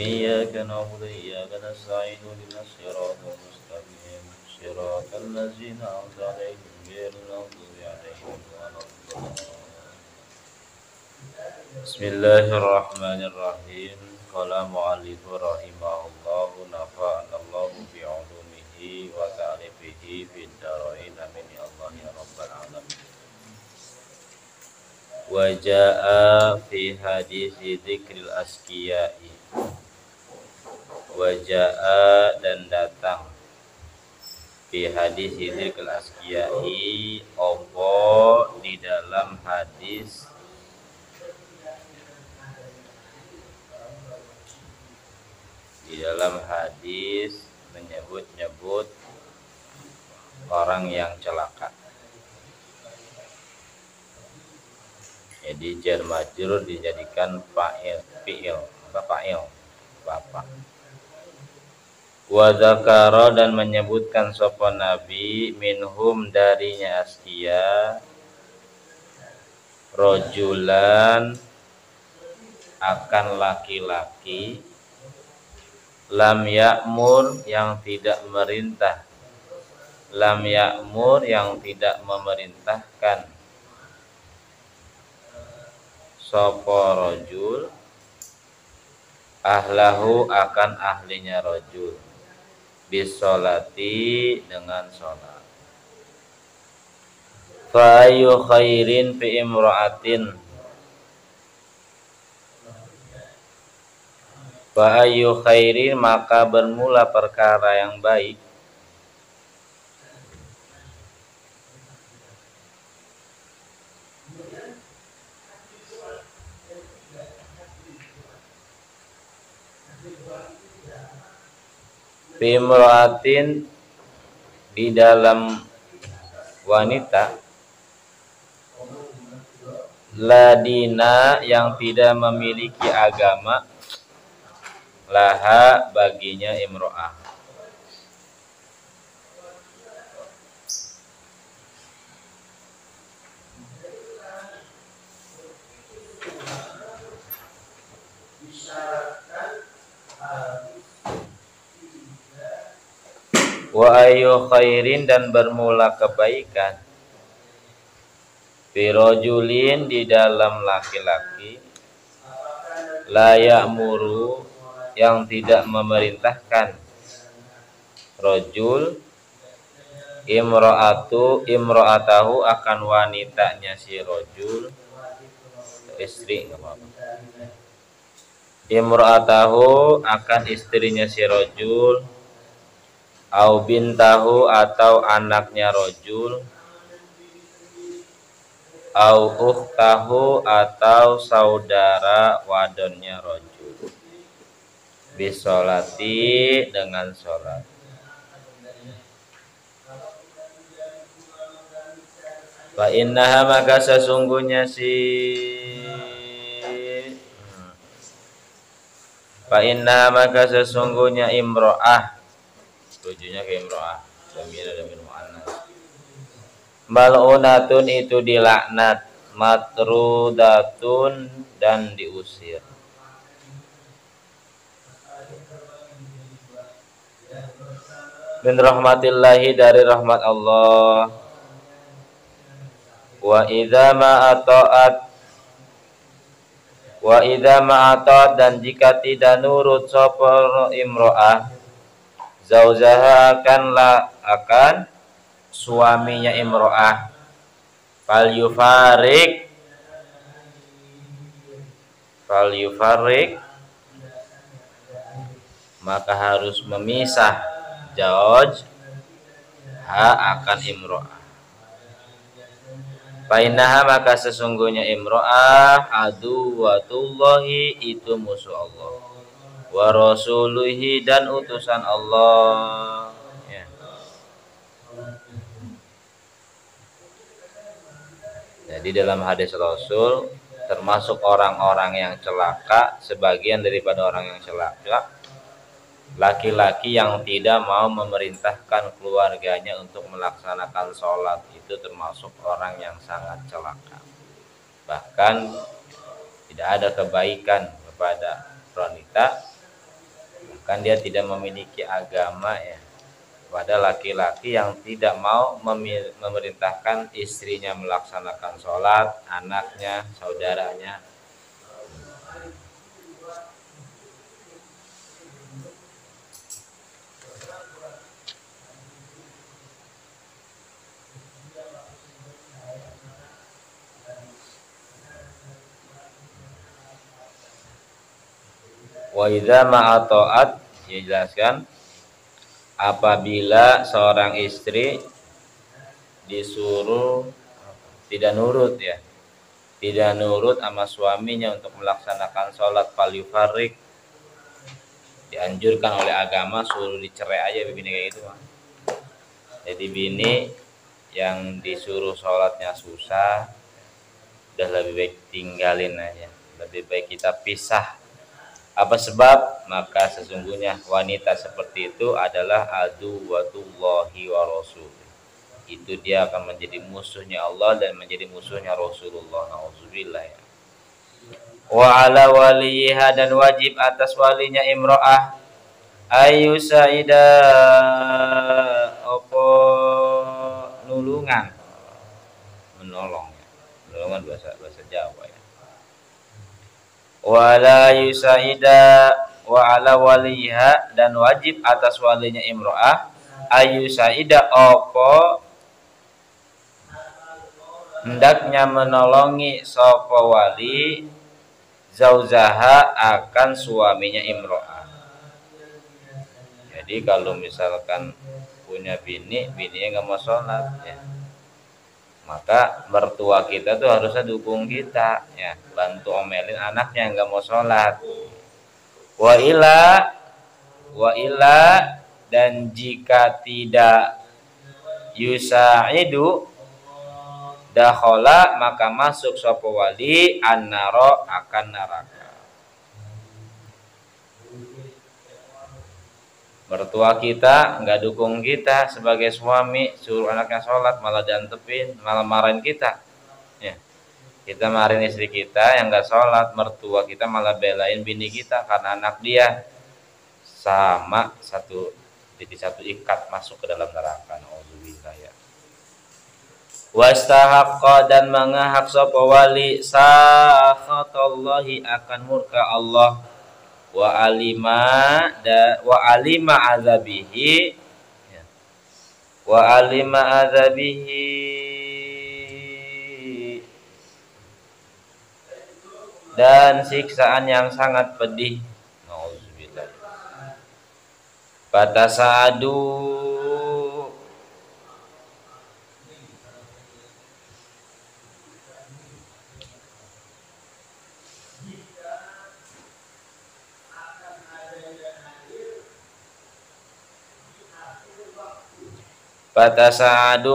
إياك نعبد وإياك نستعين اهدنا الصراط المستقيم صراط الذين أنعمت عليهم غير المغضوب عليهم ولا الضالين. بسم الله الرحمن الرحيم. قال مؤلف رحمه الله نفعنا الله بعلومه وتعريفه في الدارين آمين يا الله يا رب العالمين. وجاء في حديث ذكر الأسقياء. Wajaa dan datang fi hadis dzikr al-asqiyai opo di dalam hadis menyebut-nyebut orang yang celaka. Jadi jar majrur dijadikan fa'il bapak. Wa dzakara dan menyebutkan sapa nabi minhum darinya asqiya rojulan akan laki-laki lam ya'mur yang tidak merintah, lam ya'mur yang tidak memerintahkan sapa rojul ahlahu akan ahlinya rojul bisolati dengan sholat. Fa ayu khairin fi imra'atin, fa ayu khairin maka bermula perkara yang baik Bimroatin di dalam wanita ladina yang tidak memiliki agama laha baginya imro'ah. Wa ayu khairin dan bermula kebaikan birojulin di dalam laki-laki la ya'muru yang tidak memerintahkan rojul imro'atahu akan wanitanya si rojul istri imro'atahu akan istrinya si rojul au bintahu atau anaknya rojul au ukhtahu atau saudara wadonnya rojul bisolati dengan sholat. Fa innaha maka sesungguhnya imro'ah tujuannya ke imro'ah damir muannas mal'unatun itu dilaknat matrudatun dan diusir. Min rahmatillahi dari rahmat Allah. Wa idza ma'atat dan jika tidak nurut sapa imro'ah zaujaha akan suaminya imro'ah fal yufarik maka harus memisah zauj akan imro'ah. Fainaha maka sesungguhnya imro'ah aduwatullahi itu musuh Allah wa rasuluhi dan utusan Allah ya. Jadi dalam hadis Rasul termasuk orang-orang yang celaka, sebagian daripada orang yang celaka laki-laki yang tidak mau memerintahkan keluarganya untuk melaksanakan sholat, itu termasuk orang yang sangat celaka. Bahkan tidak ada kebaikan kepada wanita kan dia tidak memiliki agama ya. Pada laki-laki yang tidak mau memerintahkan istrinya melaksanakan sholat, anaknya, saudaranya. Wa idza ma'a ta'at, dijelaskan apabila seorang istri disuruh tidak nurut ya, tidak nurut sama suaminya untuk melaksanakan sholat falifarik, dianjurkan oleh agama suruh dicerai aja bini kayak gitu. Jadi bini yang disuruh sholatnya susah, udah lebih baik tinggalin aja, lebih baik kita pisah. Apa sebab? Maka sesungguhnya wanita seperti itu adalah aduwwatullahi wa rasul. Itu dia akan menjadi musuhnya Allah dan menjadi musuhnya Rasulullah. Nauzubillah ya. Wa ala waliha, dan wajib atas walinya imro'ah ayu saida opo nulungan, menolong. Menolongan bahasa Jawa ya. Wala yusaida wa ala waliha, dan wajib atas walinya imro'ah ayu saida opo hendaknya menolongi sopo wali zauzaha akan suaminya imro'ah. Jadi kalau misalkan punya bininya nggak mau sholat ya, maka mertua kita tuh harusnya dukung kita ya, bantu omelin anaknya nggak mau sholat. Wa ila, dan jika tidak yusaidu dakhala, maka masuk sapa wali annaro, akan neraka. Mertua kita nggak dukung kita sebagai suami, suruh anaknya sholat malah diantepin, malah marahin kita ya. Kita marahin istri kita yang nggak sholat, mertua kita malah belain bini kita karena anak dia, sama satu ikat masuk ke dalam neraka. Nauzubillah ya. Wastahaqqa, dan mengahak sapa wali sakhatallahi, akan murka Allah. Wa alima azabihi ya. Wa alima azabihi, dan siksaan yang sangat pedih. Nauzubillah. Fatasadu,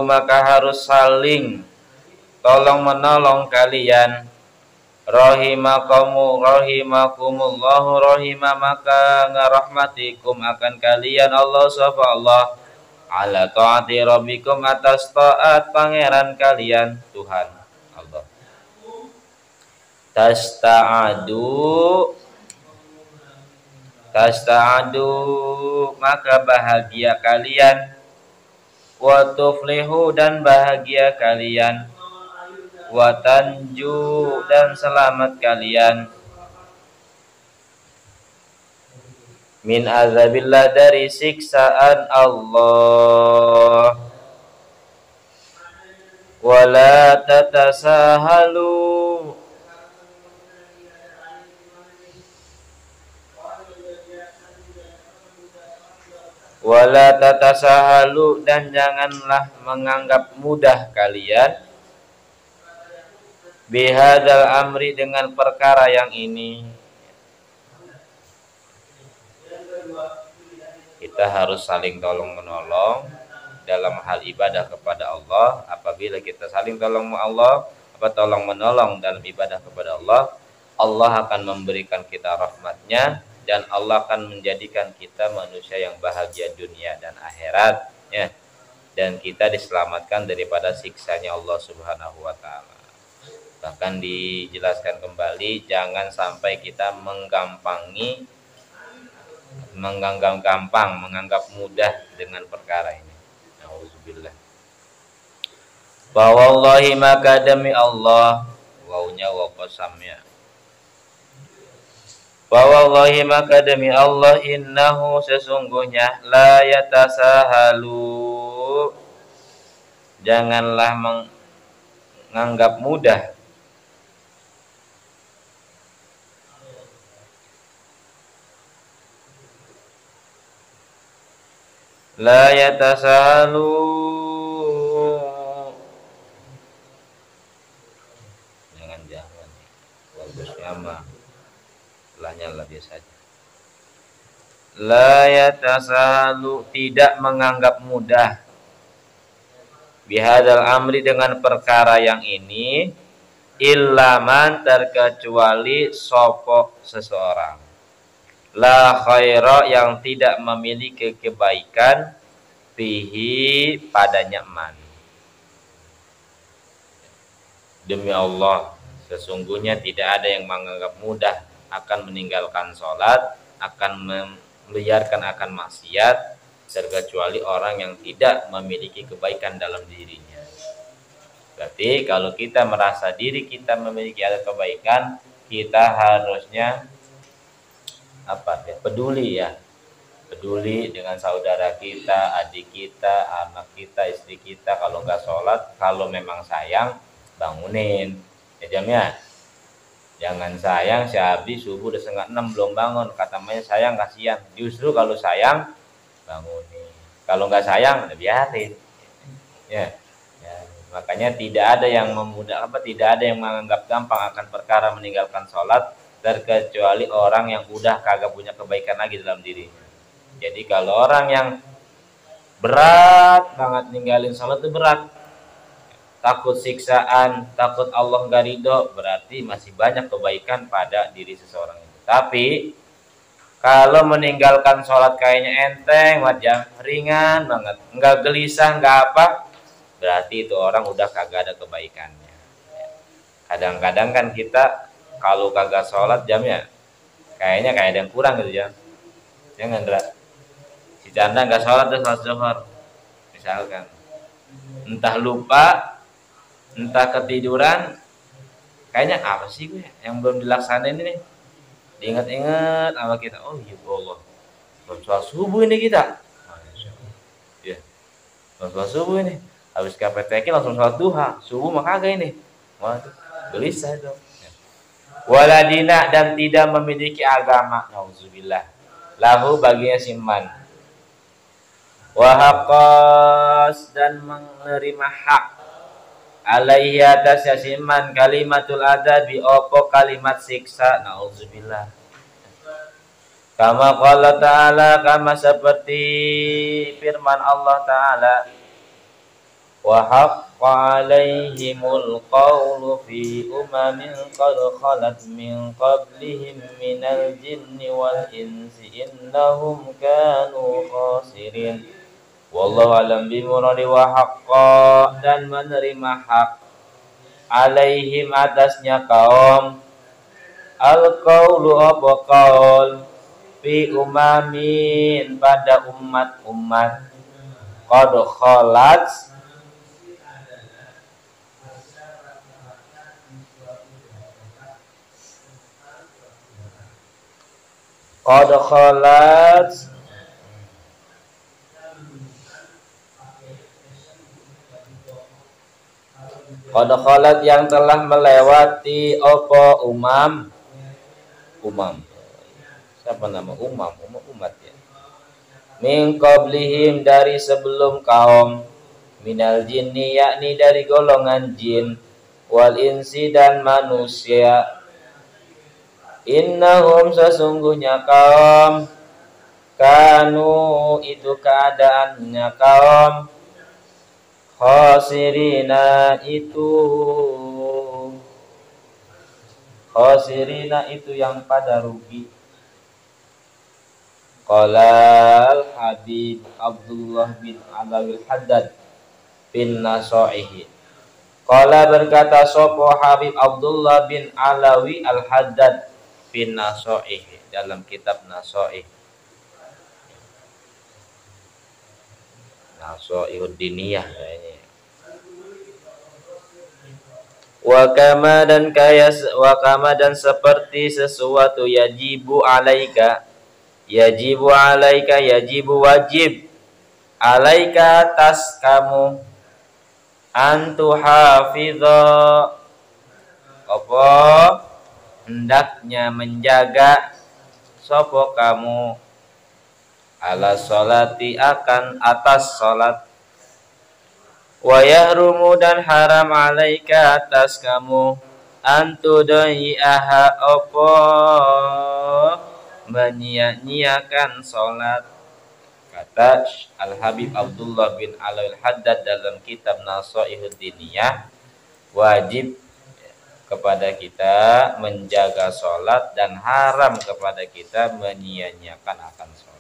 maka harus saling tolong menolong kalian. Rahimakumullahu, maka ngarahmatikum akan kalian Allah sapa Allah, ala taati rabbikum, atas taat pangeran kalian Tuhan Allah. Tasta'adu, maka bahagia kalian. Wa tuflihu, dan bahagia kalian. Wa tanju, dan selamat kalian. Min azabillah, dari siksaan Allah. Wala tatasahalu, wala tatasahalu, dan janganlah menganggap mudah kalian, bihadzal amri, dengan perkara yang ini. Kita harus saling tolong menolong dalam hal ibadah kepada Allah. Apabila kita saling tolong menolong dalam ibadah kepada Allah, Allah akan memberikan kita rahmatnya, dan Allah akan menjadikan kita manusia yang bahagia dunia dan akhirat ya. Dan kita diselamatkan daripada siksanya Allah Subhanahu wa taala. Bahkan dijelaskan kembali, jangan sampai kita menggampangi menganggap gampang, menganggap mudah dengan perkara ini. Nauzubillah. Wa wallahi maka demi Allah, wawunya wa qasamnya. Wa wallahi maka demi Allah, innahu sesungguhnya la yatasahalu, janganlah menganggap mudah. La yatasahalu, jangan bagusnya mah setelahnya lah biasanya. La yatasahalu, tidak menganggap mudah, bihadzal amri dengan perkara yang ini, illa man terkecuali sopo seseorang, la khaira yang tidak memiliki kebaikan, fihi padanya man. Demi Allah, sesungguhnya tidak ada yang menganggap mudah akan meninggalkan sholat, akan membiarkan akan maksiat, terkecuali orang yang tidak memiliki kebaikan dalam dirinya. Berarti kalau kita merasa diri kita memiliki ada kebaikan, kita harusnya peduli ya, peduli dengan saudara kita, adik kita, anak kita, istri kita. Kalau nggak sholat, kalau memang sayang, bangunin ya jamnya. Jangan sayang si Abi subuh udah 5:30 belum bangun, kata namanya sayang kasihan. Justru kalau sayang, bangunin. Kalau nggak sayang, udah biarin ya. Makanya tidak ada yang tidak ada yang menganggap gampang akan perkara meninggalkan sholat, terkecuali orang yang udah kagak punya kebaikan lagi dalam dirinya. Jadi kalau orang yang berat banget ninggalin sholat itu berat, takut siksaan, takut Allah nggak ridho, berarti masih banyak kebaikan pada diri seseorang itu. Tapi kalau meninggalkan sholat kayaknya enteng, macam ringan banget, nggak gelisah, nggak apa, berarti itu orang udah kagak ada kebaikannya. Kadang-kadang kan kita kalau kagak sholat jamnya, kayaknya kayak ada yang kurang gitu ya. Jangan si Canda nggak sholat terus sholat zuhur, misalkan, entah lupa, entah ketiduran, kayaknya apa sih gue yang belum dilaksanain ini? Diingat-ingat sama kita, oh iya Allah, belum sholat subuh ini kita, ya, belum sholat subuh ini, habis KPTK langsung sholat duha, subuh mah kagak ini, waduh, gelisah dong. Waladina, dan tidak memiliki agama, nauzubillah, lahu baginya siman, wahaqas, dan menerima hak, alaihi atas yasiman, kalimatul adabi, opo kalimat siksa, nauzubillah. Kama qala ta'ala, kama seperti firman Allah Ta'ala, wa haqqa alaihimul qawlu fi umamin qad khalat min qablihim minal jinni wal insi innahum kanu khasirin. Wallahu alam bimuradi. Wa haqqa, dan menerima hak, alaihim atasnya kaum, al-qawlu apa qaul, fi umamin pada umat-umat, qad khalat, qad khalat qad khalat yang telah melewati opo umam. Siapa nama umam? Umat ya. Min qablihim, dari sebelum kaum, minal jinni, yakni dari golongan jin, wal insi, dan manusia. Innahum, sesungguhnya kaum, kanu, itu keadaannya kaum, khasirina, itu yang pada rugi. Qala Habib Abdullah bin Alawi Haddad bin Nasoihi. Qala, berkata sopo Habib Abdullah bin Alawi al-Haddad bin Nasoihi dalam kitab Nasoih. Nasoihud diniyah kayaknya. Wakama dan seperti sesuatu yajibu alaika yajibu wajib alaika atas kamu antu hafidho apa hendaknya menjaga sopo kamu ala sholati akan atas sholat wa yahrumu dan haram alaika atas kamu antu doi'aha opo menyia-nyiakan sholat. Kata Al-Habib Abdullah bin Alawil Haddad dalam kitab Nasoihud Diniyah, wajib kepada kita menjaga sholat dan haram kepada kita menyia-nyiakan akan sholat.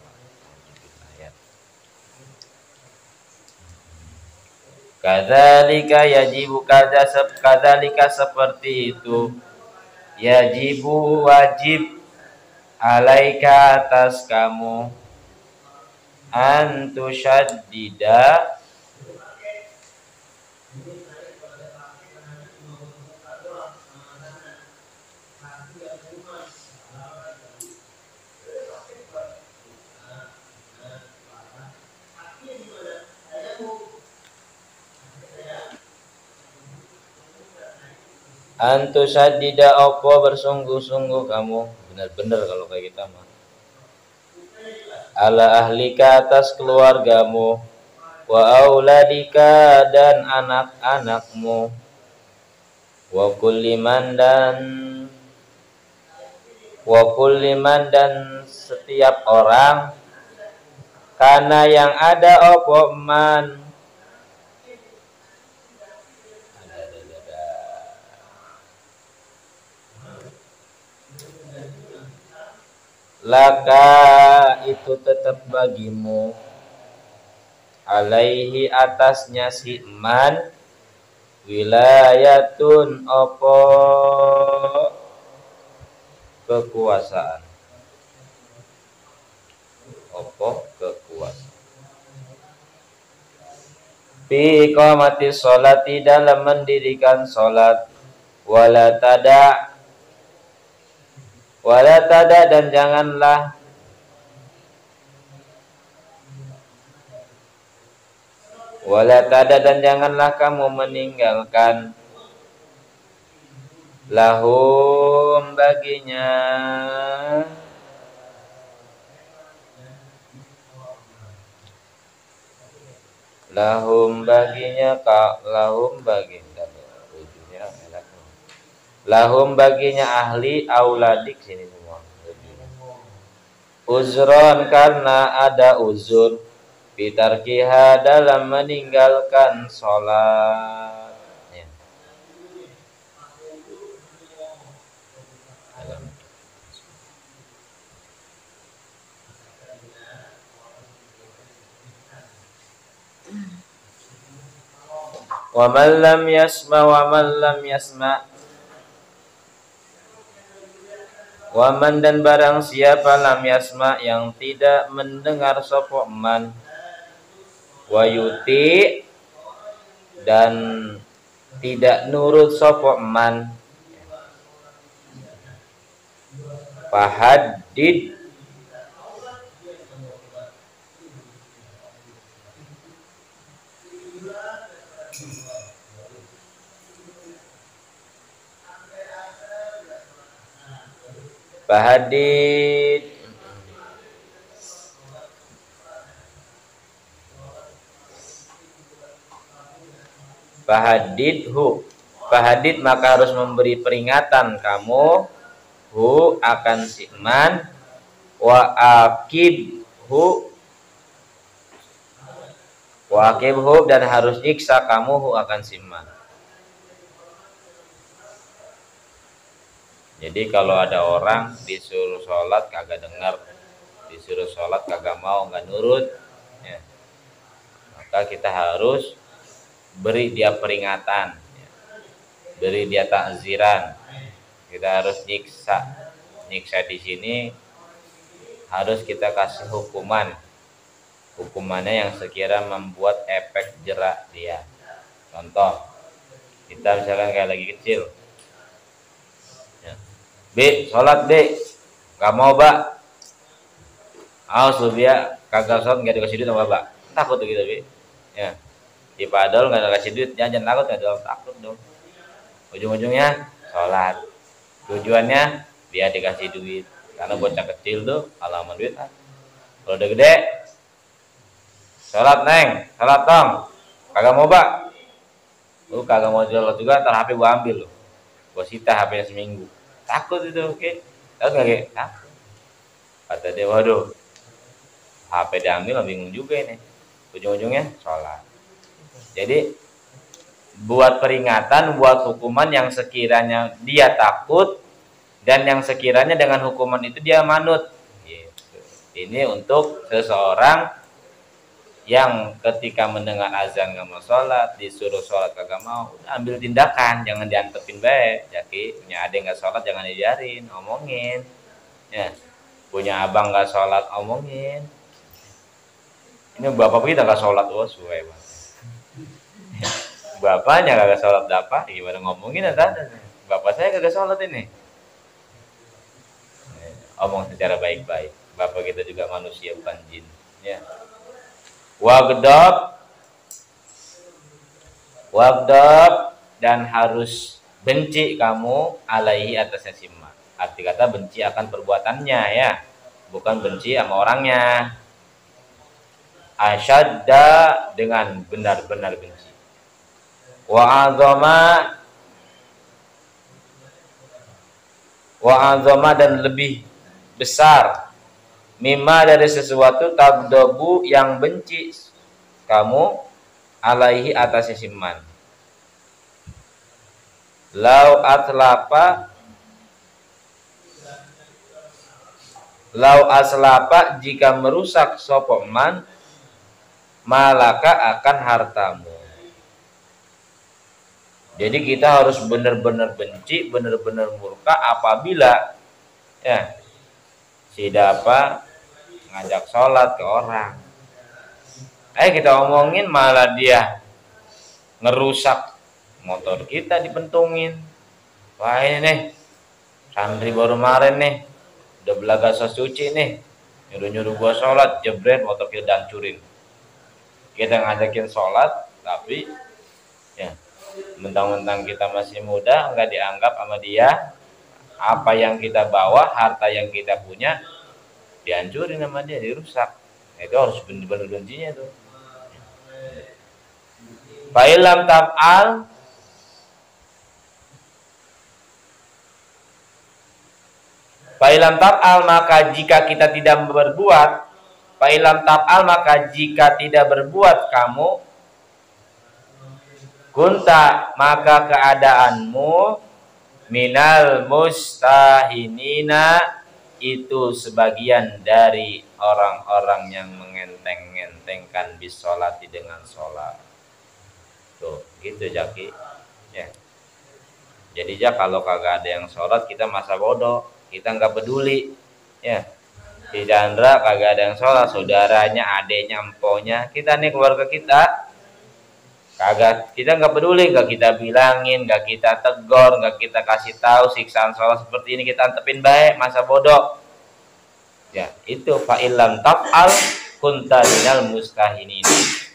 Kadzalika yajibu kadzalika seperti itu yajibu wajib alaika atas kamu antusyaddida antusaddida opo bersungguh-sungguh kamu benar-benar kalau kayak kita mah ala ahlika atas keluargamu wa auladika dan anak-anakmu wa kulliman dan setiap orang karena yang ada opo man laka itu tetap bagimu alaihi atasnya si man wilayatun opo kekuasaan fi iqamati sholati dalam mendirikan sholat wala tada dan janganlah kamu meninggalkan lahum baginya lahum baginya ahli auladik sini semua. Uzron karena ada uzur bitarkiha dalam meninggalkan sholat. Wa man lam yasma Waman dan barang siapa lam yasma yang tidak mendengar sopo man wayuti dan tidak nurut sopo man fahadid Fahadid maka harus memberi peringatan kamu hu akan si man wa akibhu dan harus nyiksa kamu hu akan si man. Jadi kalau ada orang disuruh sholat kagak dengar, disuruh sholat kagak mau, nggak nurut, ya, maka kita harus beri dia peringatan, ya, beri dia takziran. Kita harus nyiksa di sini harus kita kasih hukuman. hukumannya yang sekira membuat efek jerak dia. Contoh, kita misalkan kayak lagi kecil, ya. B, sholat B, gak mau Mbak, awas lu dia kagak sholat gak dikasih duit sama Mbak, takut tuh gitu B, ya. Di padol gak dikasih duit, jangan takut, gak ada takut dong. Ujung-ujungnya sholat, tujuannya biar dikasih duit, karena bocah kecil tuh kalau sama duit, kalau udah gede, sholat neng, sholat dong, kagak mau Mbak, lu kagak mau sholat juga, ntar HP gua ambil lu, gua sita HP-nya seminggu. Takut itu, oke? Takut nggak kayak? Takut. Kata dia, waduh, HP diambil, bingung juga ini. Ujung-ujungnya sholat. Jadi buat peringatan, buat hukuman yang sekiranya dia takut dan yang sekiranya dengan hukuman itu dia manut. Gitu. Ini untuk seseorang yang ketika mendengar azan nggak mau sholat, disuruh sholat kagak mau, ambil tindakan, jangan diantepin baik. Jadi punya adik nggak sholat jangan diajarin, omongin. Ya, punya abang nggak sholat omongin. Ini bapak kita nggak sholat, wah suwe banget. Bapaknya kagak sholat dapat, gimana ngomongin ada? Bapak saya kagak sholat ini. Omong secara baik-baik. Bapak kita juga manusia bukan jin. Ya. Wagdab dan harus benci kamu alaihi atasnya simma. Arti kata benci akan perbuatannya ya, bukan benci sama orangnya. Asyadda dengan benar-benar benci. Wa azama dan lebih besar mimma dari sesuatu tagdobu yang benci kamu alaihi atas simman. Lau aslapa jika merusak sopoman malaka akan hartamu. Jadi kita harus benar-benar benci, benar-benar murka apabila ya si Dapa ngajak sholat ke orang. Kita omongin malah dia ngerusak motor kita dipentungin. Wah ini nih, santri baru kemarin nih, udah belaga sesuci nih, nyuruh-nyuruh gua sholat, jebret motor kita dancurin. Kita ngajakin sholat, tapi ya mentang-mentang kita masih muda, nggak dianggap sama dia. Apa yang kita bawa, harta yang kita punya dihancurin sama dia, dirusak. Itu harus benar-benar bencinya tuh. Fa'ilam tab'al maka jika kita tidak berbuat, fa'ilam tab'al maka jika tidak berbuat kamu, kunta maka keadaanmu minal mustahinina itu sebagian dari orang-orang yang mengenteng-ngentengkan bisolati dengan sholat. Tuh, gitu Jaki. Ya. Jadi kalau kagak ada yang sholat kita masa bodoh, kita nggak peduli. Ya. Si Chandra kagak ada yang sholat, saudaranya, adenya, emponya, kita nih keluarga kita. Kagak, kita nggak peduli, nggak kita bilangin, nggak kita tegur, nggak kita kasih tahu siksaan sholat seperti ini, kita antepin baik, masa bodoh. Ya, itu fa'ilam taf'al kunta minal mustahinin.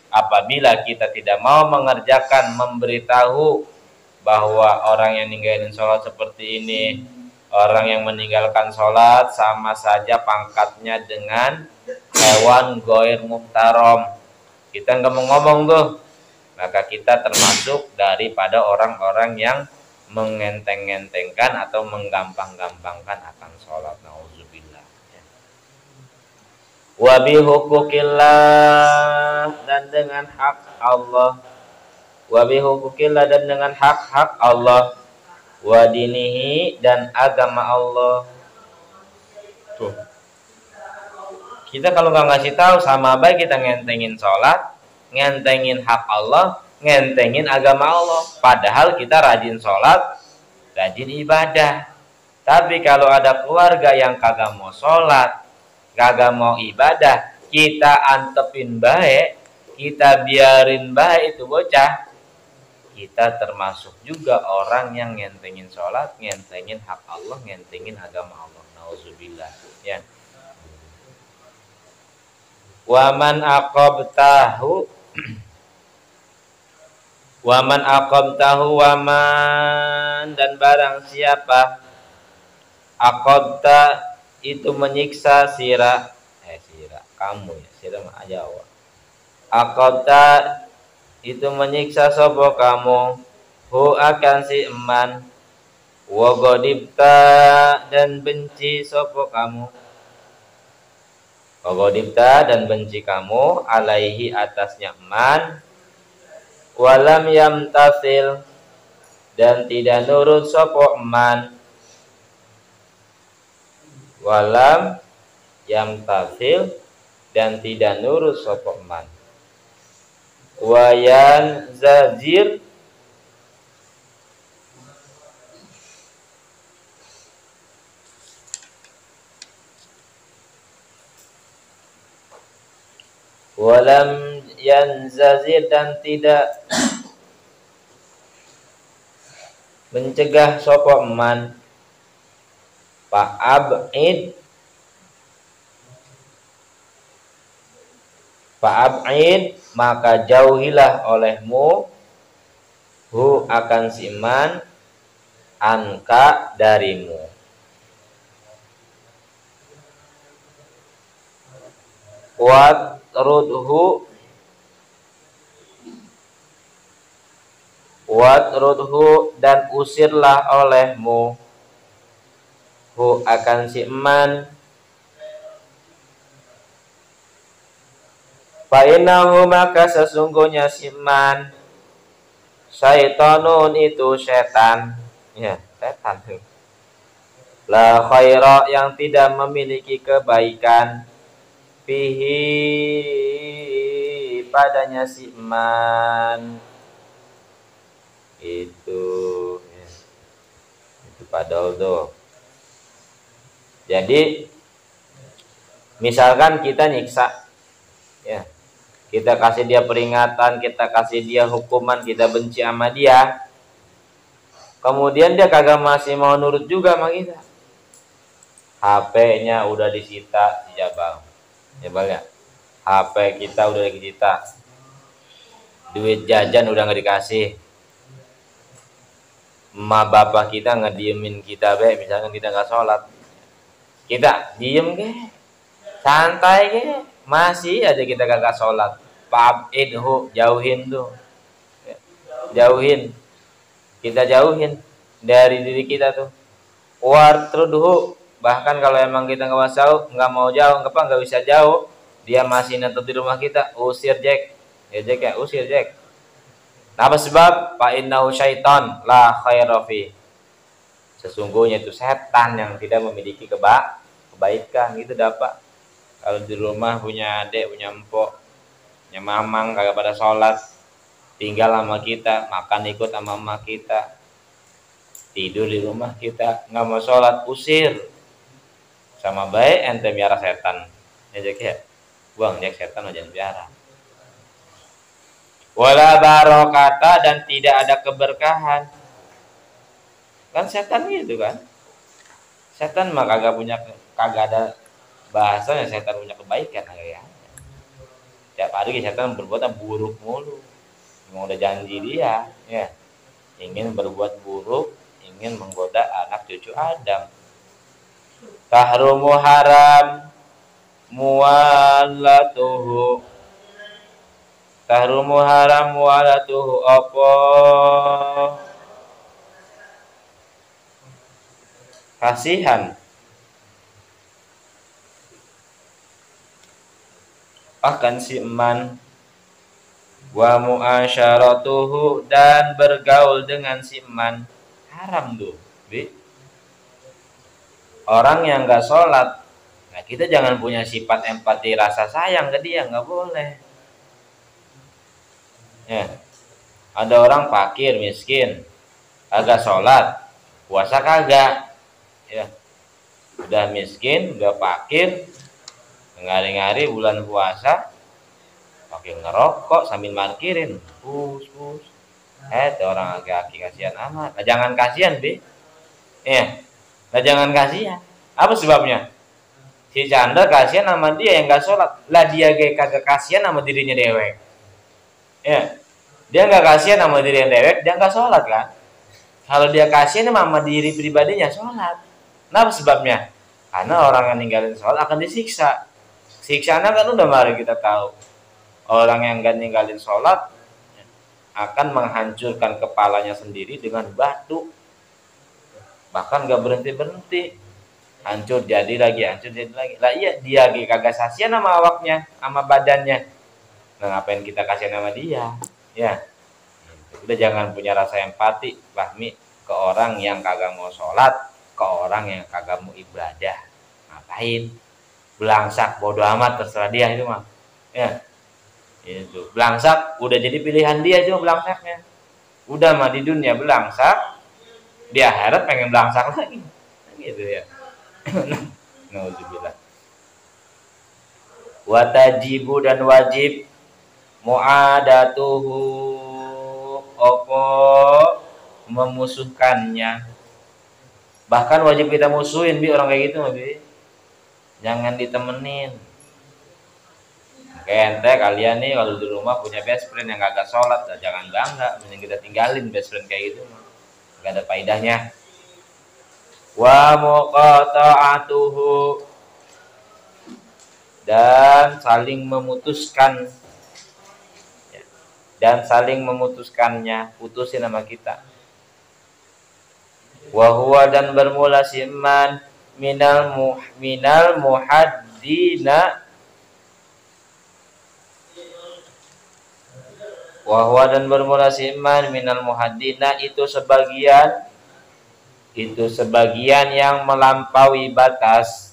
Apabila kita tidak mau mengerjakan, memberitahu bahwa orang yang ninggalin sholat seperti ini, orang yang meninggalkan sholat sama saja pangkatnya dengan hewan goir muhtaram. Kita nggak mau ngomong tuh, maka kita termasuk daripada orang-orang yang mengenteng-entengkan atau menggampang-gampangkan akan sholat. Nauzubillah. Wa bihukukillah dan dengan hak Allah. Wa bihukukillah dan dengan hak-hak Allah. Wa dinihi dan agama Allah. Tuh. Kita kalau nggak ngasih tahu sama baik kita ngentengin sholat, ngentengin hak Allah, ngentengin agama Allah. Padahal kita rajin sholat, rajin ibadah. Tapi kalau ada keluarga yang kagak mau sholat, kagak mau ibadah, kita antepin baik, kita biarin baik itu bocah, kita termasuk juga orang yang ngentengin sholat, ngentengin hak Allah, ngentengin agama Allah. Nauzubillah. Ya. Waman aqabtahu waman aqabtahu waman, dan barang siapa aqabta itu menyiksa sira kamu ya, sira mah Jawa. Aqabta itu menyiksa sapa kamu, hu akan si eman, wa godibta dan benci sapa kamu, wa godibta dan benci kamu, alaihi atasnya eman, walam yamtasil dan tidak nurut sapa eman, walam yamtasil dan tidak nurut sapa eman, wayan zazir walam yanzazir dan tidak mencegah sapa eman, fa'ab'id maka jauhilah olehmu, hu akan si eman, anka darimu. Watrudhu dan usirlah olehmu, hu akan si eman, fa'innahu maka sesungguhnya si eman, syaitonun itu setan, ya setan tuh, la khaira yang tidak memiliki kebaikan, fihi padanya si eman itu ya. Itu padahal tuh. Jadi misalkan kita nyiksa ya, kita kasih dia peringatan, kita kasih dia hukuman, kita benci sama dia, kemudian dia kagak masih mau nurut juga sama kita, HP-nya udah disita si Jabal ya, HP kita udah disita, duit jajan udah nggak dikasih, emak bapak kita ngediemin kita misalkan kita nggak sholat, kita diem ke, santai ke, masih aja kita kagak sholat, fa'idhu jauhin tuh, jauhin, kita jauhin dari diri kita tuh, wartrudhu bahkan kalau emang kita nggak mau jauh, nggak bisa jauh, dia masih netep di rumah kita, usir Jack ya, usir Jack. Apa sebab? Fa innahu syaiton la khaira fi. Sesungguhnya itu setan yang tidak memiliki kebaikan gitu dapat. Kalau di rumah punya adik, punya empok, punya mamang kagak pada sholat, tinggal sama kita, makan ikut sama mama kita, tidur di rumah kita, nggak mau sholat, usir. Sama baik ente biara setan. Ya, buang Jack setan aja biara. Wala barokata dan tidak ada keberkahan. Kan setan gitu kan. Setan mah kagak ada bahasanya setan punya kebaikan ya. Tiap hari setan berbuat buruk mulu. Memang udah janji dia ya. Ingin berbuat buruk, ingin menggoda anak cucu Adam. Tahrumu haram muwalatuhu. Tahrumu haram muwalatuhu apa kasihan akan si eman, wa muasyaratuhu dan bergaul dengan si eman, haram tuh bi. Orang yang nggak sholat, nah kita jangan punya sifat empati rasa sayang ke dia, nggak boleh ya. Ada orang fakir miskin agak sholat, puasa kagak ya, udah miskin udah fakir ngari-ngari bulan puasa pakai ngerokok sambil markirin, pus. Orang laki-laki kasihan amat. Nah, jangan kasihan, Bi. Iya. Nah, jangan kasihan. Apa sebabnya? Si Chandra kasihan sama dia yang nggak sholat. Lah dia kagak kasihan sama dirinya dewek. Ya. Dia nggak kasihan sama diri yang dewek, dia nggak sholat kan? Kalau dia kasihan sama diri pribadinya sholat. Nah, apa sebabnya? Karena orang yang ninggalin sholat akan disiksa. Siksanya kan udah mari kita tahu. Orang yang nggak ninggalin sholat akan menghancurkan kepalanya sendiri dengan batu. Bahkan nggak berhenti. Hancur jadi lagi. Lah iya, dia kagak kasihan sama awaknya, sama badannya. Nah, ngapain kita kasihan sama dia? Ya. Udah jangan punya rasa empati, Fahmi, ke orang yang kagak mau sholat, ke orang yang kagak mau ibadah. Ngapain? Belangsak, bodoh amat, terserah dia itu mah. Ya. Itu. Belangsak udah jadi pilihan dia cuma belangsaknya. Udah mah di dunia belangsak, dia harap pengen belangsak lagi. Gitu ya. Nauzubillah. Watajibu dan wajib mu'adatuhu opo memusuhkannya. Bahkan wajib kita musuhin Bi orang kayak gitu, Bi. Jangan ditemenin. Kayak ente kalian nih kalau di rumah punya best friend yang kagak sholat, jangan bangga, mending kita tinggalin best friend kayak gitu, gak ada faedahnya. Wa muqata'atuhu dan saling memutuskannya, putusin sama kita. Wa huwa dan bermula siman minal muhaddina, wa huwa dan bermula siman minal muhaddina itu sebagian yang melampaui batas.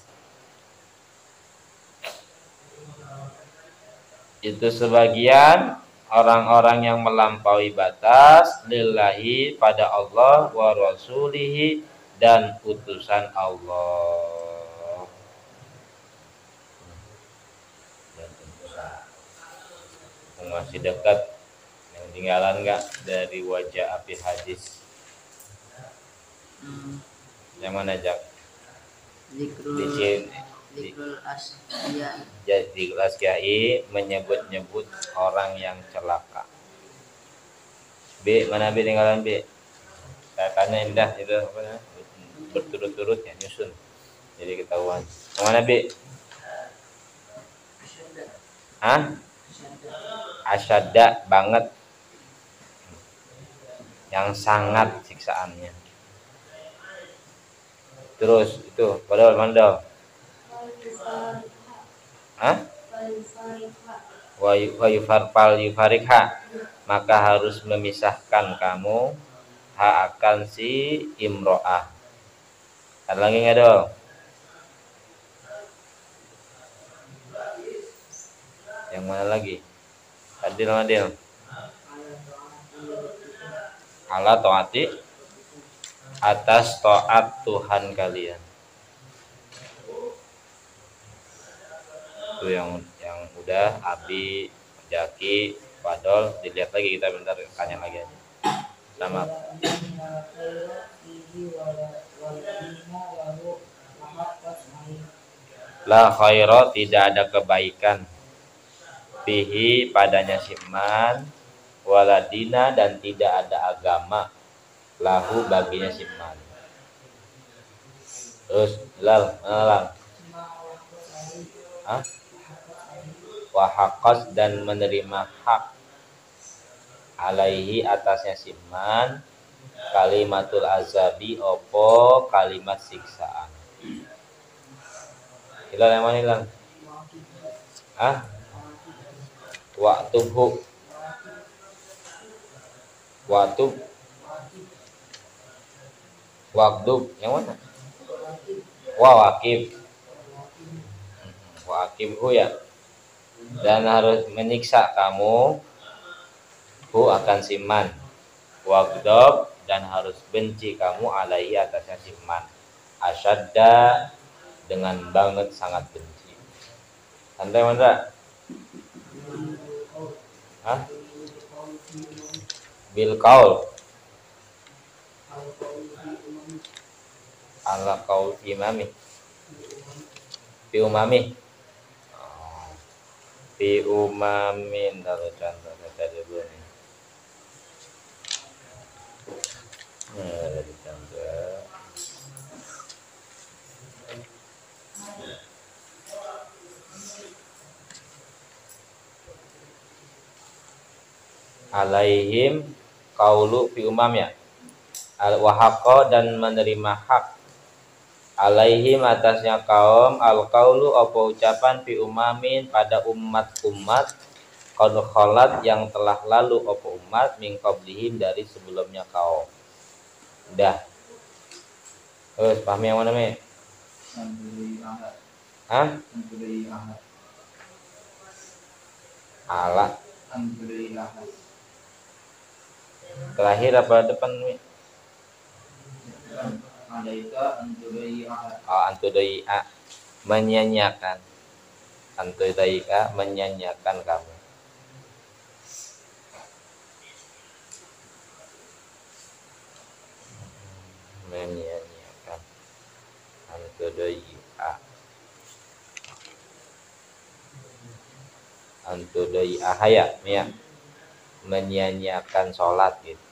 Itu sebagian orang-orang yang melampaui batas lillahi pada Allah wa rasulihi dan utusan Allah. Masih dekat yang tinggalan enggak dari wajah api hadis? Yang mana Jak? Zikrul asya'i menyebut-nyebut orang yang celaka. B, mana B tinggalan B? Saya tanya indah itu apa namanya? Berturut-turut ya nyusun. Jadi ketahuan. Yang mana B? Hah? Asyadda banget. Yang sangat siksaannya. Terus itu padahal mandal. Hah? Wa yufarikha, maka harus memisahkan kamu akan si imro'ah. Ada lagi nggak dong? Yang mana lagi? Adil. Ala taati, atas taat Tuhan kalian. Itu yang udah Abi, Jaki, Fadol, dilihat lagi kita bentar, tanya lagi aja. Sama. La khaira, tidak ada kebaikan bihi padanya siman, waladina dan tidak ada agama lahu baginya siman. Terus lal wahaqas dan menerima hak alaihi atasnya siman kalimatul azabi opo kalimat siksaan. Hilal yang mana hilal? Waktub yang mana? Wakibhu ya. Dan harus menyiksa kamu hu akan siman. Wagdob dan harus benci kamu alaihi atasnya siman. Asyadda dengan banget sangat benci. Santai mana? Hah? Bil kaul. Ala kaul imami. Fi umami. Oh. Fi umamin. Lalu contoh tadi dulu nih. Dari contoh. Alaihim kaulu fi umam ya. Al-wahaqo dan menerima hak alaihim atasnya kaum al-qaulu apa ucapan fi umamin pada umat-umat qad khalat yang telah lalu apa umat min qablihim dari sebelumnya kaum. Udah. Terus paham yang mana me? Hah? Ala. Terakhir apa depan me? Antudai'a menyanyiakan. Antudai'a menyanyiakan kamu. Menyanyiakan. Antudai'a haya ya. Menyanyiakan sholat gitu.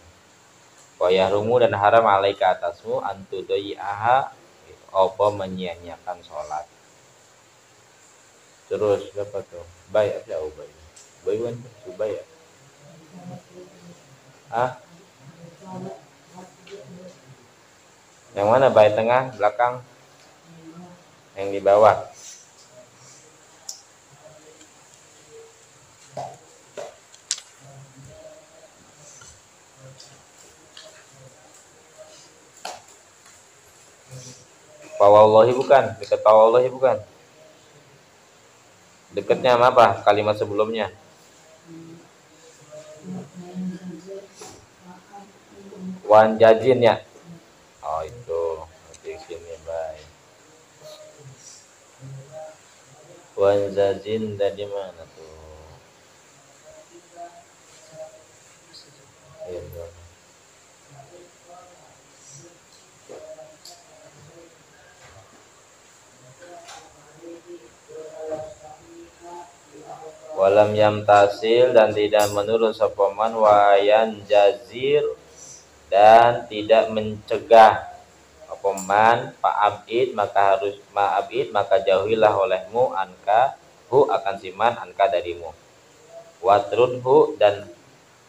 Wa rumu dan haram alaika atasmu antudai'aha apa menyanyiakan sholat. Terus apa tuh? Baik apa ubay? Bayuan ubay ya? Ah? Yang mana? Baik tengah, belakang? Yang di bawah. Wallahi bukan, dekat wallahi bukan. Dekatnya apa? Kalimat sebelumnya. Wan jajin ya. Oh itu. Nanti sini baik. Wan jajin dari mana tuh? Ayo, walam yamtasil dan tidak menurut sopaman wayan jazir dan tidak mencegah sopaman fa'abid maka harus ma'abid maka jauhilah olehmu anka hu akan siman anka darimu watrudhu dan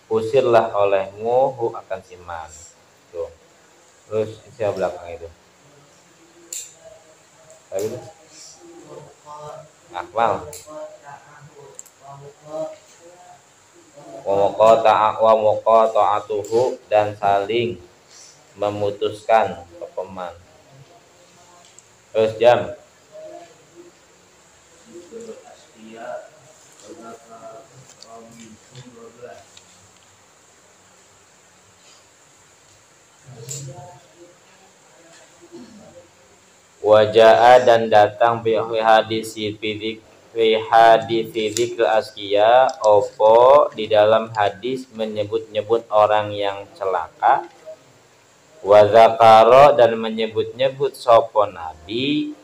usirlah olehmu hu akan siman tuh. Terus siapa belakang itu lagi akmal wa muqata'atuhu dan saling memutuskan pepeman. Terus jam wajah dan datang bi hadis fidik fi hadis dzikr asqiya opo di dalam hadis menyebut-nyebut orang yang celaka wa zakara dan menyebut-nyebut sapa nabi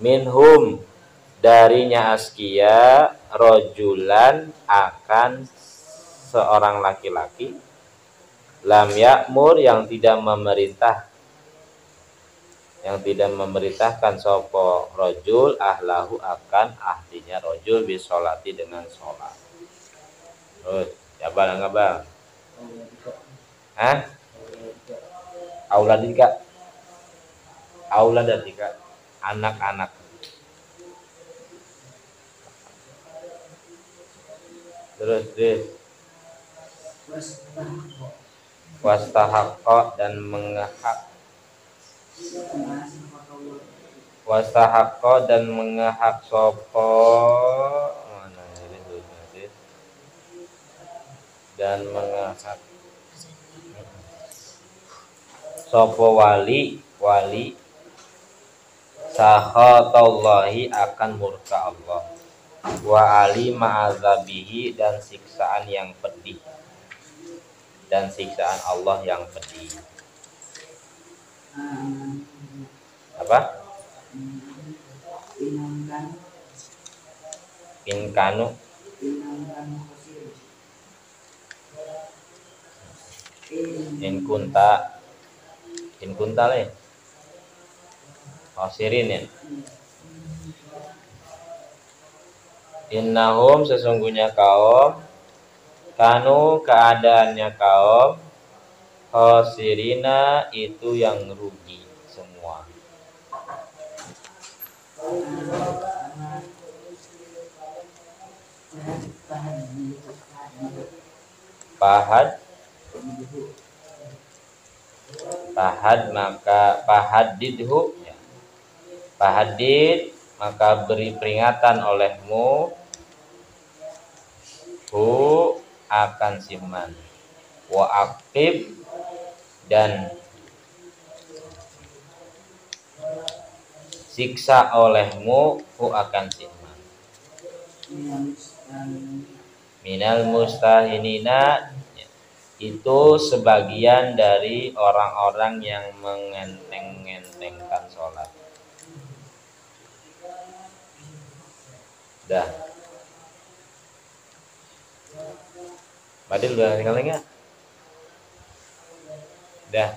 minhum darinya asqiya rojulan akan seorang laki-laki lam ya'mur yang tidak memerintahkan sopo rojul ahlahu akan ahlinya rojul bisolati dengan sholat. Terus coba nggak bang? Hah? Auladik anak-anak. Terus wastahaqqa dan mengahak wastahaqqa dan mengahak sopo mana ini tulisnya dan mengahak sopo wali sakhatallahi akan murka Allah wa alima azabihi, dan siksaan yang pedih, dan siksaan Allah yang pedih. Apa? Inkanu in kunta le khosirin ya. Innahum, sesungguhnya kaum, kanu, keadaannya kaum, khosirina, itu yang rugi semua. Pahadidhu ya. Pahadid, maka beri peringatan olehmu hu akan siman, wa aqib, dan siksa olehmu hu akan siman, minal mustahinina, itu sebagian dari orang-orang yang mengenteng-ngentengkan sholat. Dah. Badil udah tinggal enggak? Dah.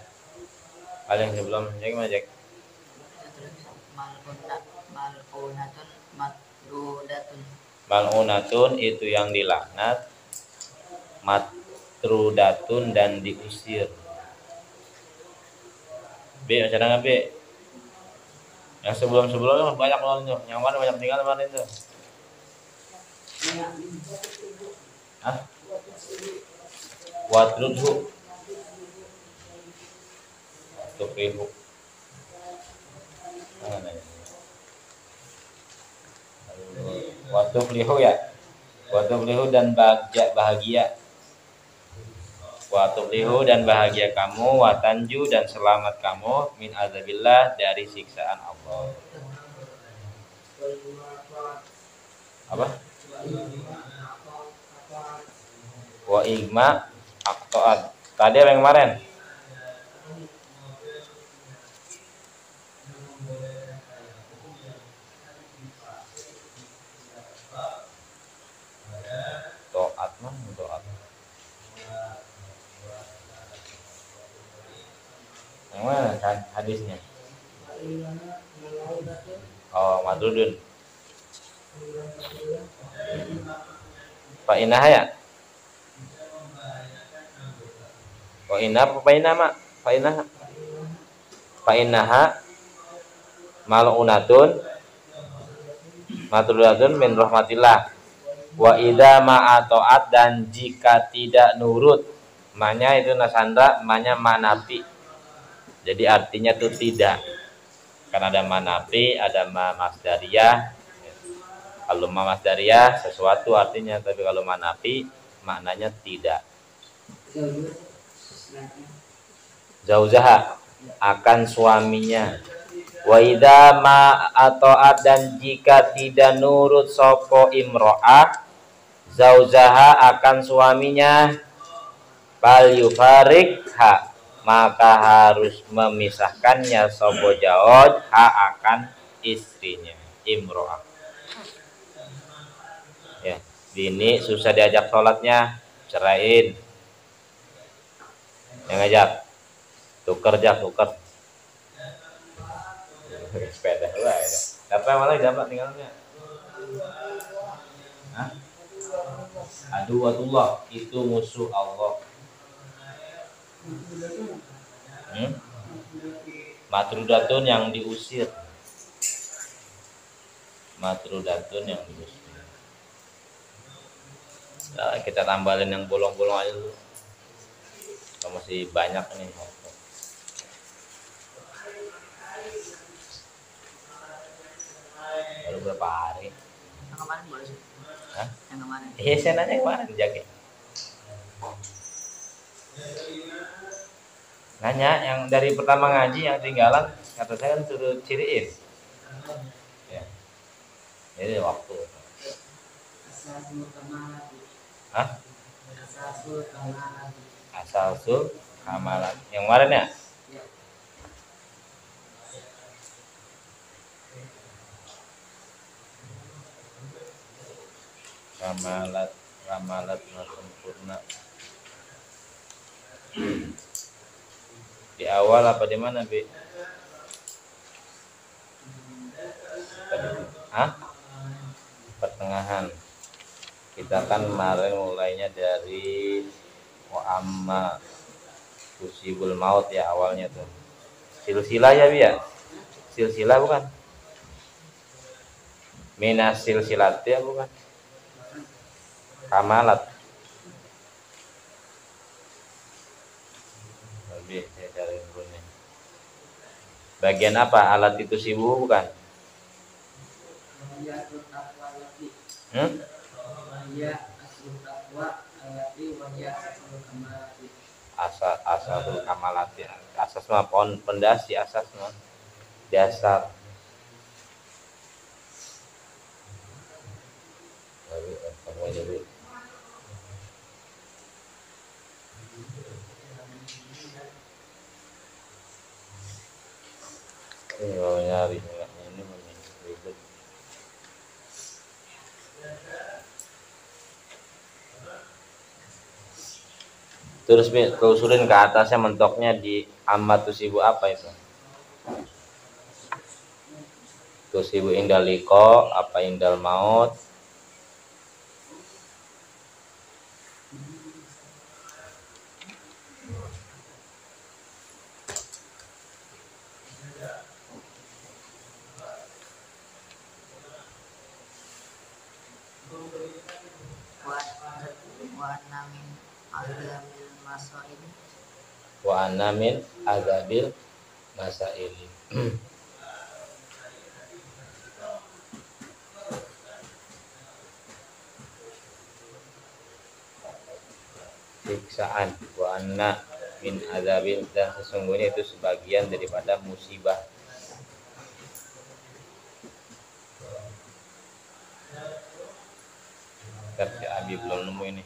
Paling sebelum cek majek. Mal'unatun itu yang dilaknat, matrudatun dan diusir. B, macam mana B? Yang sebelum-sebelumnya banyak loh itu. Yang mana banyak tinggal mana itu? Hah? Watrudhu. Tukrihu. Watuflihu ya. Watuflihu dan bahagia. Watuflihu dan bahagia kamu, watanju dan selamat kamu, min azabillah, dari siksaan Allah. Apa? Wa igma aqtaat. Tadi apa yang kemarin? To'at mah, to'at. Yang mana kan hadisnya? Oh, madrudun. Pak Inah ya? Pak Inah apa Pak Inah mak? Pak Inah. Pak Inah mal'unatun matrudatun min rahmatillah. Wa idza ma'atoat, dan jika tidak nurut, maknya itu nasandra, maknya manafi. Jadi artinya itu tidak. Kan ada manafi, ada masdariyah. Kalau masdariyah sesuatu artinya, tapi kalau manafi maknanya tidak. Zaujaha, akan suaminya. Wa idza ma'atoat, dan jika tidak nurut sopo imro'ah zaujaha, akan suaminya, fal yufarikha, maka harus memisahkannya sopo jawad ha akan istrinya imro'ah. Ya, bini susah diajak sholatnya, ceraiin. Yang ngajak tuker. Sepeda lah ya. Dapat malah dapat tinggalnya. Hah? Aduwatullah, itu musuh Allah. Matrudatun yang diusir. Nah, kita tambahin yang bolong-bolong aja dulu. Masih banyak nih. Baru berapa hari? Yang kemarin boleh sih. Hah? Yang kemarin. Iya, saya nanya kemarin jaga. Nanya yang dari pertama ngaji yang tinggalan, kata saya kan suruh ciriin. Ya. Jadi waktu. Hah? Asasul kamalat. Yang kemarin ya? Kamalat, kamalat sempurna. Di awal apa di mana, Bi? Hah? Pertengahan. Kita kan kemarin mulainya dari Mu'amma Tusibul Maut ya awalnya tuh. Silsilah ya, Bi ya? Silsilah bukan? Minas silsilat ya bukan? Kamalat. Lebih saya cari dulu nih. Bagian apa? Alat itu sibu bukan? Asasul kamalati. Asas mah pondasi, asas mah dasar. Kamu aja dulu. Ini mau nyari ini ribet. Terus telusurin ke atasnya mentoknya di amatusibu apa itu? Tusibu indal liko, apa indal maut? Wa anna min azabil masaili. Siksaan. Wa anna min azabil, dan sesungguhnya itu sebagian daripada musibah. Tapi Abi belum nemu ini.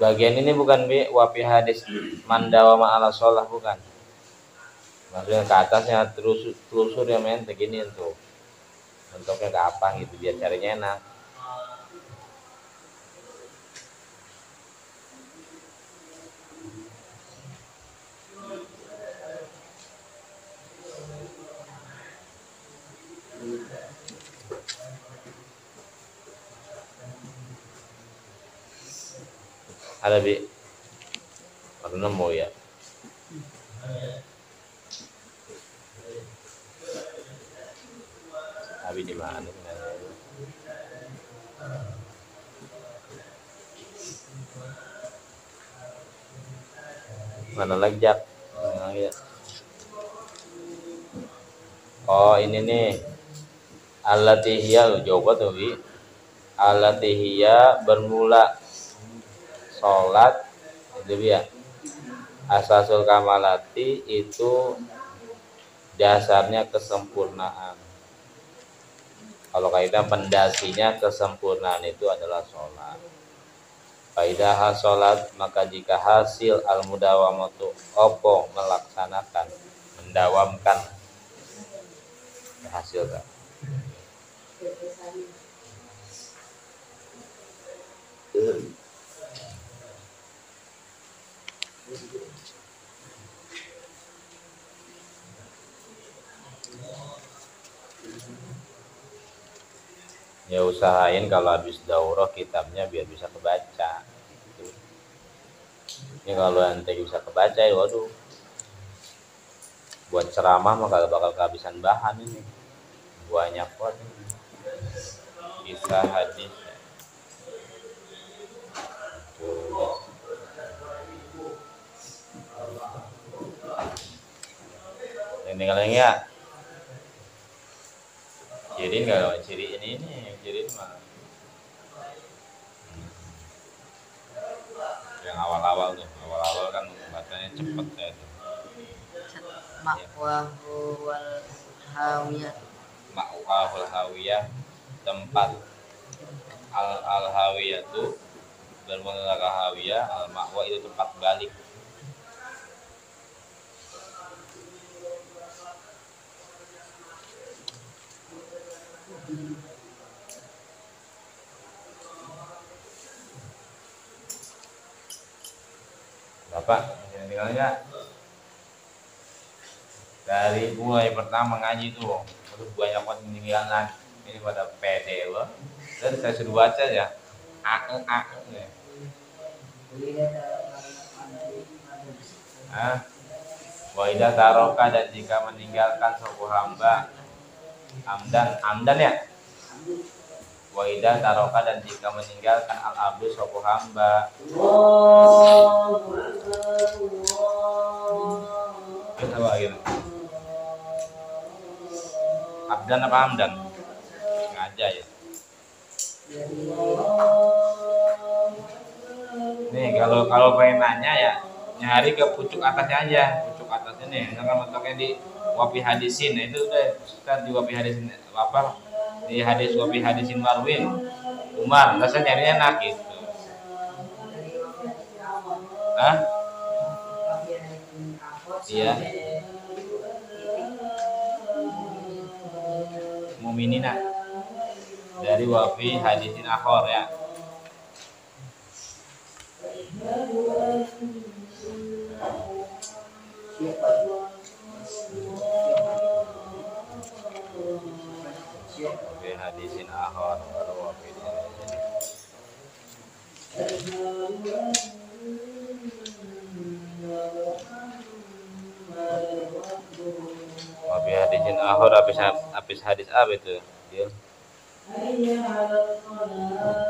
Bagian ini bukan Bi, wafi hadis mandawa ma'ala sholah bukan. Maksudnya ke atasnya telusur yang main begini tuh. Bentuknya ke apa gitu biar carinya enak. Ada Bi? Baru nemu ya. Abi di mana? Mana lagi Jak? Oh ini nih. Alatihya jawab tuh Bi. Alatihya bermula sholat itu ya. Asasul kamalati itu dasarnya kesempurnaan. Kalau kaidah pendasinya kesempurnaan itu adalah sholat. Faidah sholat, maka jika hasil al-mudawamatu opo melaksanakan, mendawamkan hasil kan. Ya usahain kalau habis daurah kitabnya biar bisa kebaca gitu. Ini kalau nanti bisa kebaca ya waduh, buat ceramah mah kalau bakal kehabisan bahan ini, banyak banget bisa hadis yang tinggalnya ya ciri nggak ciri ini ciri mah yang awal-awal kan bacanya cepet ya tuh. Makwahu wal hawiyah. ma'wahul hawiyah, tempat al hawiyah itu bermula hawiyah, al ma'wa itu tempat balik. Bapak, tinggal enggak? Dari mulai pertama ngaji tuh, terus banyak banget peninggalan. Ini pada pede loh. Dan saya suruh baca ya. Ya. Wa idza taroka, dan jika meninggalkan suku hamba amdan ya. Wa idza taroka, dan jika meninggalkan al abdu suku hamba. Terus apa gitu? Abdan apa amdan? Sengaja ya. Nih kalau pengen nanya ya nyari ke pucuk atasnya aja, pucuk atasnya nih. Misalkan mentoknya di wafi hadisin, nah itu udah kita di wafi hadisin apa? Di hadis wafi hadisin Marwin Umar, rasanya nyarinya enak gitu. Hah? Iya. Muminina dari wafi hadisin akhor ya. Wafi hadisin akhor baru wafi wafi hadisin akhor habis hadis apa itu dia?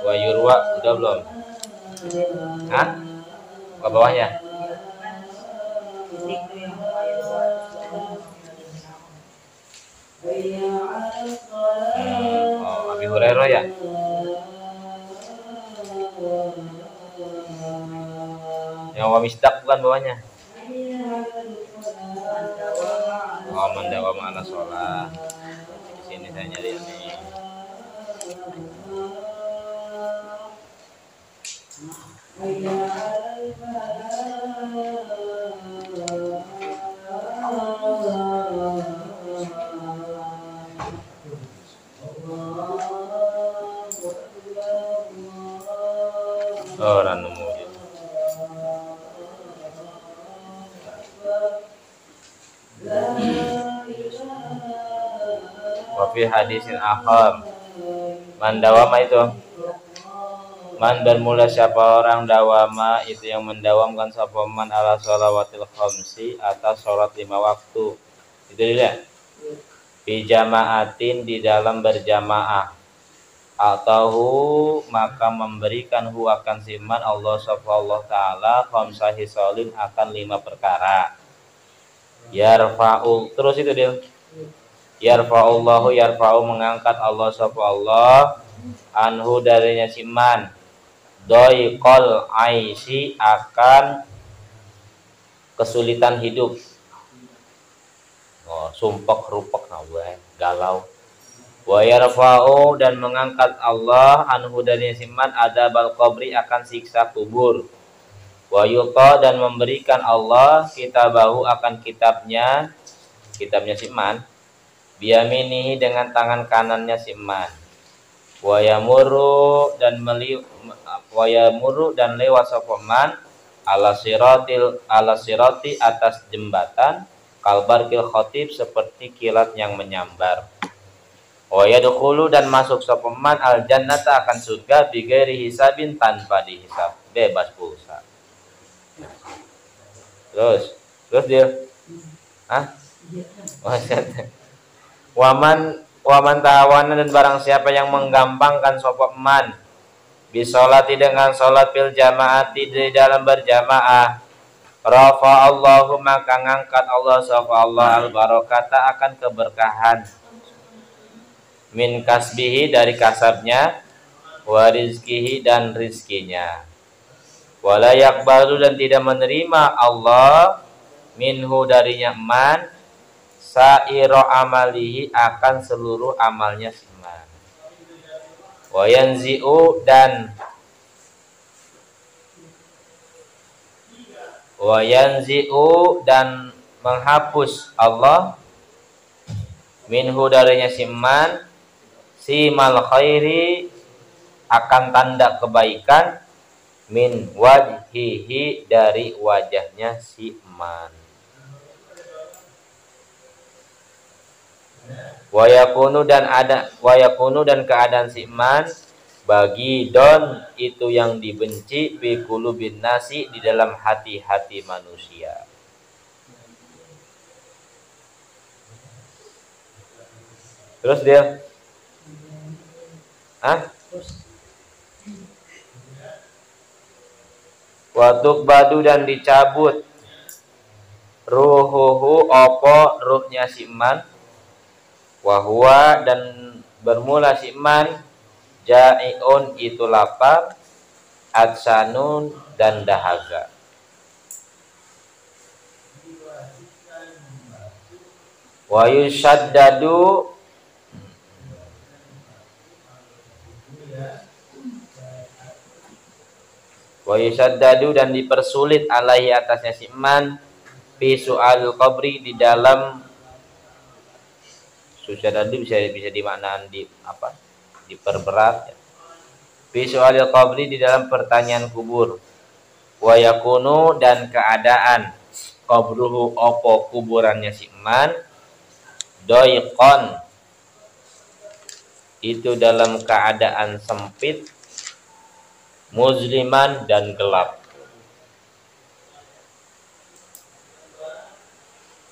Wa yurwa udah belum? Hah? Ke bawahnya? Oh, Abi Hurairah ya? Yang wa misdak bukan bawahnya? Oh, mendawam ala sholat. Di sini saya nyari ini. Orang nemu gitu. Wafi hadisin akhar mandawama itu man bermula siapa orang dawama itu yang mendawamkan sapa man ala sholawatil khamsi atas sholat 5 waktu itu dia fi jamaatin di dalam berjamaah atau maka memberikan hu akan siman Allah subhanahu ta'ala khamsa hisolin akan 5 perkara yarfa'u terus itu dia yarfa'ullahu yarfa'u mengangkat Allah subhanahu anhu darinya siman doiqol aisi akan kesulitan hidup. Oh, sumpek rupek nawe galau. Wa yarfa'u dan mengangkat Allah anhu darinya siman adzabal qabri akan siksa kubur. Wa yuqa dan memberikan Allah kitabahu akan kitabnya siman biyaminihi dengan tangan kanannya siman. Wayamuru dan lewat sopaman ala sirati atas jembatan kalbarkil khotib seperti kilat yang menyambar. Wayadkhulu dan masuk sopaman al jannata akan surga bighairi hisabin tanpa dihisab bebas pulsa. Terus dia Waman tawana dan barang siapa yang menggampangkan sapa man bisolati dengan salat fil jamaati di dalam berjamaah rafa Allahu maka ngangkat Allah sapa Allah al barakata akan keberkahan min kasbihi dari kasabnya wa rizkihi dan rizkinya wala yaqbalu dan tidak menerima Allah minhu darinya man sairo amalihi akan seluruh amalnya si iman. Wa yanzi'u dan menghapus Allah minhu darinya si iman simal khairi akan tanda kebaikan min wajhihi dari wajahnya si iman. Wayakunu dan keadaan si iman bagi don itu yang dibenci bi qulubin nasi di dalam hati-hati manusia. Terus dia watuk badu dan dicabut ruhuhu opo ruhnya si iman wahwa dan bermula si iman ja'iun itu lapar adsanun dan dahaga. Wa yusaddadu dan dipersulit alaihi atasnya si iman fi su'alul qabri di dalam susadadu bisa dimaknaan diperberat ya. Fi su'alul qabri di dalam pertanyaan kubur. Wa yakunu dan keadaan qabruhu opo kuburannya si iman doiqon itu dalam keadaan sempit muzliman dan gelap.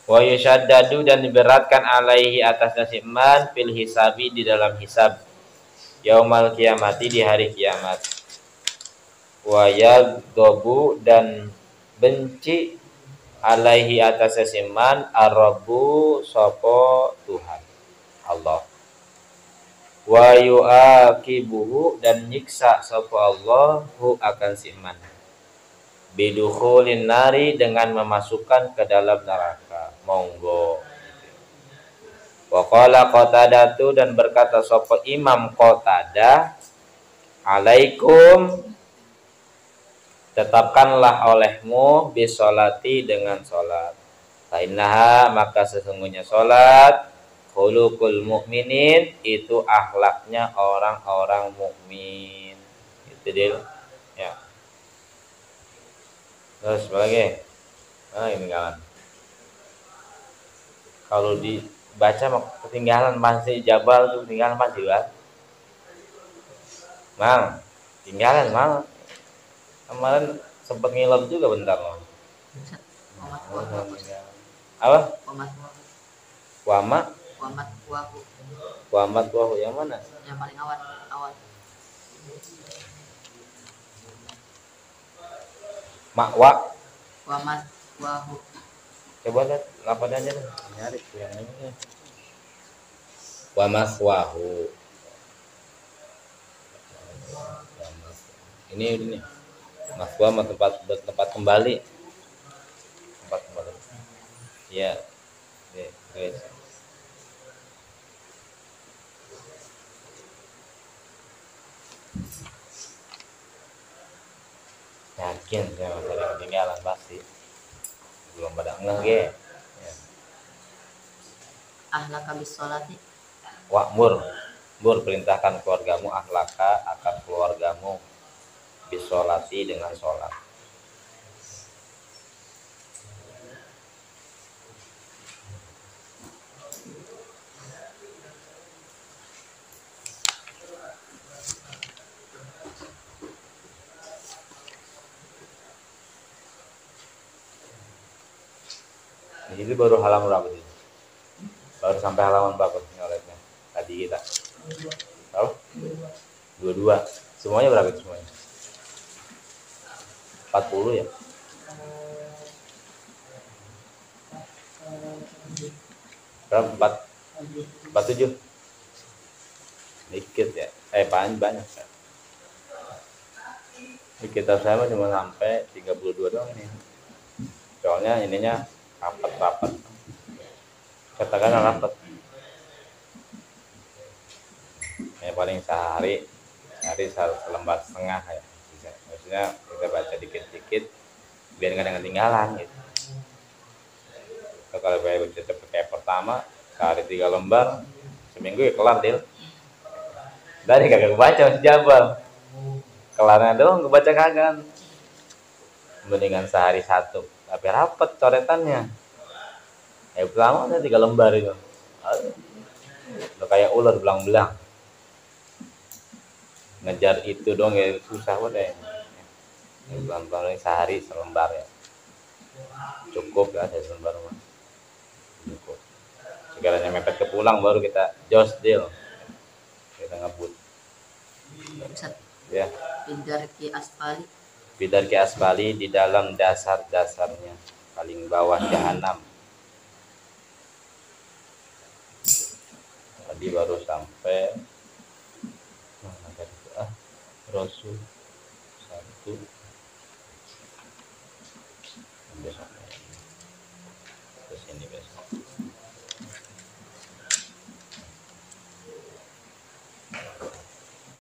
Wa yushaddadu dan diberatkan alaihi atas si iman fil hisabi di dalam hisab yaumal kiamati di hari kiamat. Wa yagdobu dan benci alaihi atas si iman ar-rabbu sapa Tuhan Allah. Wa yu'aqibuhu dan nyiksa sapa Allah hu akan si iman bidukhulin nari dengan memasukkan ke dalam neraka. Monggo. Wa qala Qatadatu dan berkata sapa Imam Qatadah alaikum tetapkanlah olehmu bisolati dengan salat. Fa innaha maka sesungguhnya salat khuluqul mukminin itu akhlaknya orang-orang mukmin. Itu dia. Ya. Terus lagi. Ini kawan. Kalau dibaca ketinggalan masih jabal tuh ketinggalan masih kan? Mang, tinggalan mang. Kemarin sempat ngilap juga bentar loh. Apa? Wamat wahu yang mana? Yang paling awal. Makwa. Wamat wahu. Coba lihat lapan aja deh. Nyari yang ini. Wamat wahu. Ini. Maswa tempat kembali. Ya. Guys. Yakin saya masih ada ketinggalan pasti. Belum pada ngeh ya. Ahlaka bis sholati. Wa'mur perintahkan keluargamu ahlaka akan keluargamu bisolati dengan sholat. Ini baru halaman berapa ini? Baru sampai halaman berapa nyoletnya? Tadi kita. Tahu? 22. Semuanya berapa itu semuanya? 40 ya? Berapa? 47? Dikit ya? Banyak ya? Di kitab saya cuma sampai 32 doang ini. Soalnya ininya rapat. katakan rapat ya paling sehari selembar setengah ya bisa. Maksudnya kita baca dikit-dikit biar nggak ada ketinggalan gitu. Kalau baca kayak pertama sehari 3 lembar seminggu ya kelar deal. Dari kagak baca masih jabal kelarnya doang kebaca kagak. Mendingan sehari satu tapi rapet coretannya. Ya pertama ada 3 lembar itu. Udah kayak ular belang-belang. Ngejar itu dong ya susah banget ya. Pelan-pelan sehari selembar ya. Cukup ya saya selembar mah. Cukup. Segalanya mepet ke pulang baru kita jos deal. Kita ngebut. Ustaz, Ya. Bidar ki asfali di dalam dasar-dasarnya paling bawah jahanam. Tadi baru sampai Rasul 1 besok. Terus ini besok.